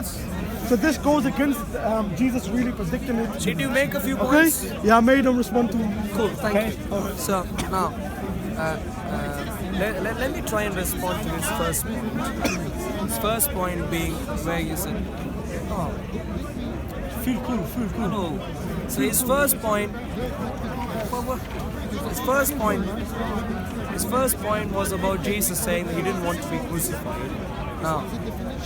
So this goes against Jesus really predicting it. Did you make a few points? Yeah, I made him respond to him. Cool, thank you. So now, let me try and respond to his first point. His first point being where you said, oh, Feel cool. no. So his first point was about Jesus saying that he didn't want to be crucified. Now,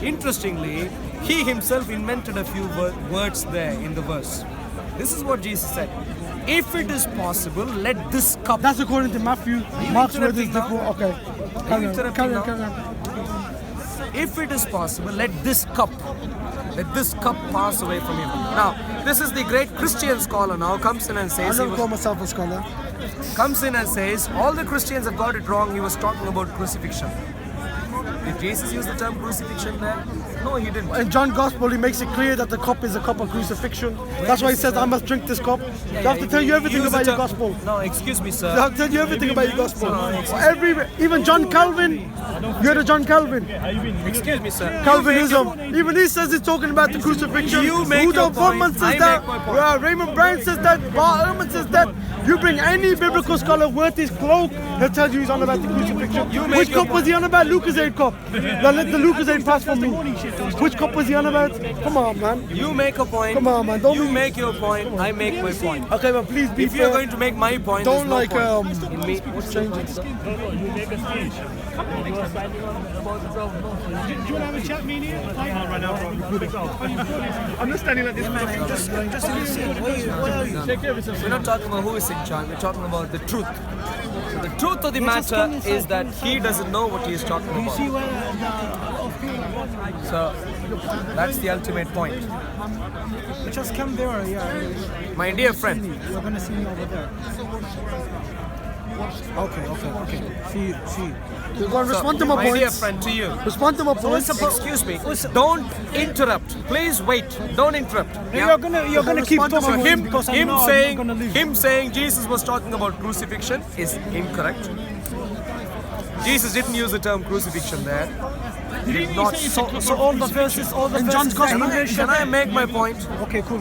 interestingly, he himself invented a few words there in the verse. This is what Jesus said. If it is possible, let this cup... That's according to Matthew. Mark's word is interrupting now? okay. Carry on. If it is possible, let this cup pass away from him. Now, this is the great Christian scholar now, comes in and I says... never call myself a scholar. Comes in and says, all the Christians have got it wrong, he was talking about crucifixion. Did Jesus use the term crucifixion there? No, he didn't. In John's Gospel, he makes it clear that the cup is a cup of crucifixion. That's why he says, I must drink this cup. They have to tell you everything about your Gospel. No, excuse me, sir. They have to tell you everything about your Gospel. No, Even John Calvin, you heard of John Calvin? excuse me, sir. Calvinism. Even he says he's talking about the crucifixion. You make your point, Foreman says I that. make my point. Raymond Brown says that. Bart Ehrman says that. You bring any biblical scholar worth his cloak, he'll tell you he's on about the crucifixion. Which cup was he on about? Lucasade cup. Now let the Lucasade pass for me. Which cup was he on about? Come on, man. You make a point. Come on, man. You make your point. I make my point. Okay, but please be If fair. you're going to make my point, Don't there's no like point in me. What's change it. Do you want to have a chat, me and you? Right now, I'm not standing like this. We're not talking about who is in charge, we're talking about the truth. The truth of the matter is that he doesn't know what he is talking about. So, that's the ultimate point. Just come there, yeah. My dear friend, You're going to see me over there. Okay. See. You're going to respond to my my dear points. friend, to you. Respond to my points. Excuse me. Don't interrupt. Please wait. Don't interrupt. You're gonna keep talking So him because I know I'm gonna leave. him saying Jesus was talking about crucifixion is incorrect. Jesus didn't use the term crucifixion there. He did not. So all the verses, In John's Gospel, Can I make my point? Okay, cool.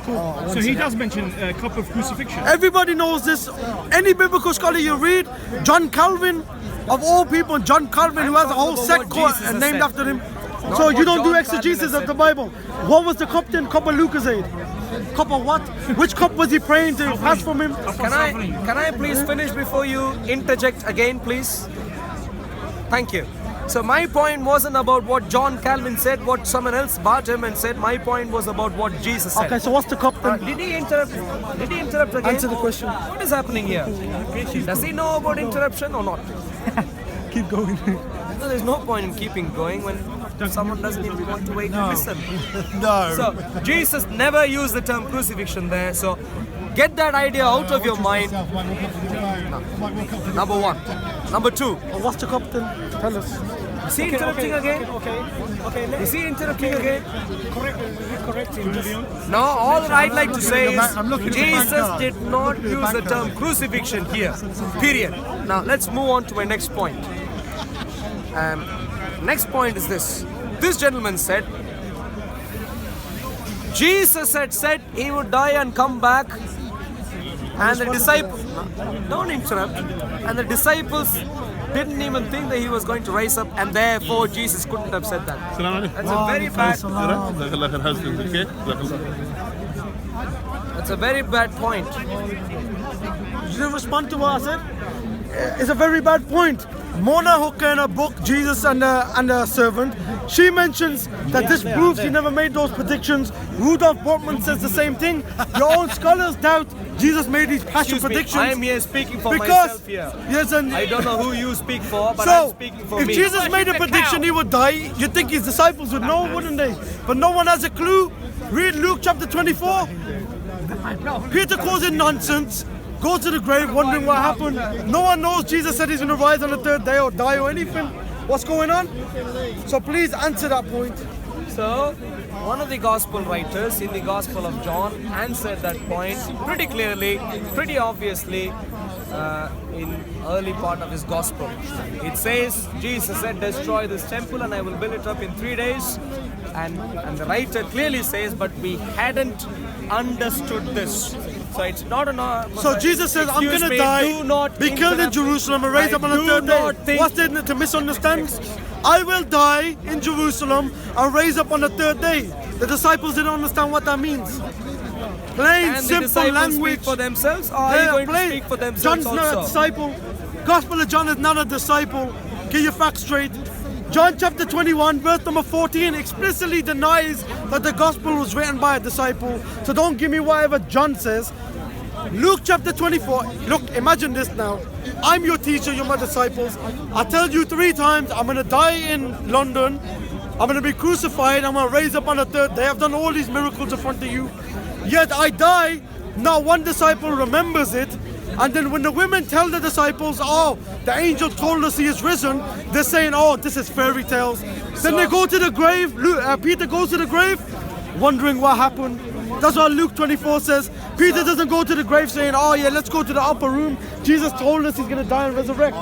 So he does mention a cup of crucifixion. Everybody knows this. Any biblical scholar you read, John Calvin, of all people, John Calvin, who has a whole sect what Jesus named said. after him. Not So you what don't do John exegesis Calvin of the Bible. What was the cup then? Cup of Lucasade. Cup of what? Which cup was he praying to pass from him? Can I please finish before you interject again, please? Thank you. So my point wasn't about what John Calvin said, what someone else bought him and said. My point was about what Jesus said. Okay, so what's the cup then? Did he interrupt again? Answer the question. What is happening here? Does he know about interruption or not? Keep going. No, there's no point in keeping going when someone doesn't even want to wait and listen. No. So Jesus never used the term crucifixion there. So get that idea out of your mind. Number one. Number two. What's the cup then? Tell us. Is he interrupting again? Okay. Is he interrupting again? Correct him. No, all that I'd like to say I'm looking is at the bank Jesus card. did not use the term crucifixion here. Period. Now let's move on to my next point. Next point is this. This gentleman said, Jesus had said he would die and come back, and the disciples, don't interrupt, and the disciples didn't even think that he was going to rise up, and therefore Jesus couldn't have said that. That's a very bad. That's a very bad point. You didn't respond to what I said? It's a very bad point. Mona Hooker in her book, Jesus and the Servant, she mentions that this proves he never made those predictions. Rudolf Bortman says the same thing. Your own scholars doubt Jesus made these passion Excuse me, predictions. I am here speaking for because myself here. yes, and I don't know who you speak for, but I'm speaking for if me. Jesus made a prediction he would die, you'd think his disciples would know, wouldn't they? But no one has a clue. Read Luke chapter 24. Peter calls it nonsense. Go to the grave wondering what happened. No one knows Jesus said he's going to rise on the third day or die or anything. What's going on? So please answer that point. So, one of the gospel writers in the Gospel of John answered that point pretty clearly, pretty obviously in early part of his gospel. It says, Jesus said, destroy this temple and I will build it up in 3 days. And the writer clearly says, but we hadn't understood this. So it's not a... So Jesus says, I'm going to die, be killed in Jerusalem and raise up on the third day. What's there to misunderstand? I will die in Jerusalem and raise up on the third day. The disciples didn't understand what that means. Plain, and simple language. Speak for themselves, or are you going to speak for themselves John's not a disciple. Gospel of John is not a disciple. Get your facts straight. John chapter 21, verse number 14 explicitly denies that the gospel was written by a disciple. So don't give me whatever John says. Luke chapter 24, look, imagine this now. I'm your teacher, you're my disciples. I tell you 3 times, I'm going to die in London. I'm going to be crucified. I'm going to raise up on the third day. I've done all these miracles in front of you. Yet I die, not one disciple remembers it. And then when the women tell the disciples, oh, the angel told us he is risen, they're saying, oh, this is fairy tales. Then they go to the grave, Peter goes to the grave, wondering what happened. That's what Luke 24 says. Peter doesn't go to the grave saying, oh yeah, let's go to the upper room. Jesus told us he's going to die and resurrect.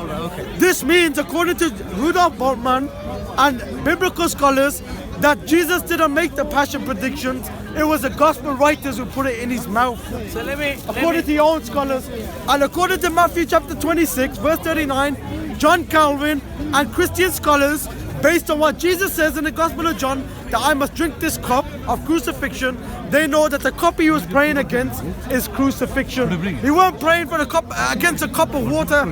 This means, according to Rudolf Bultmann and biblical scholars, that Jesus didn't make the passion predictions. It was the gospel writers who put it in his mouth. So according to your own scholars. And according to Matthew chapter 26, verse 39, John Calvin and Christian scholars, based on what Jesus says in the Gospel of John, that I must drink this cup of crucifixion, they know that the cup he was praying against is crucifixion. He weren't praying for the cup against a cup of water.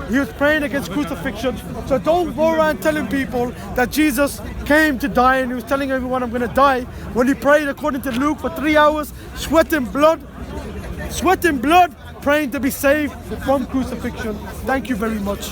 He was praying against crucifixion. So don't go around telling people that Jesus came to die and he was telling everyone I'm going to die, when he prayed according to Luke for 3 hours, sweating blood, praying to be saved from crucifixion. Thank you very much.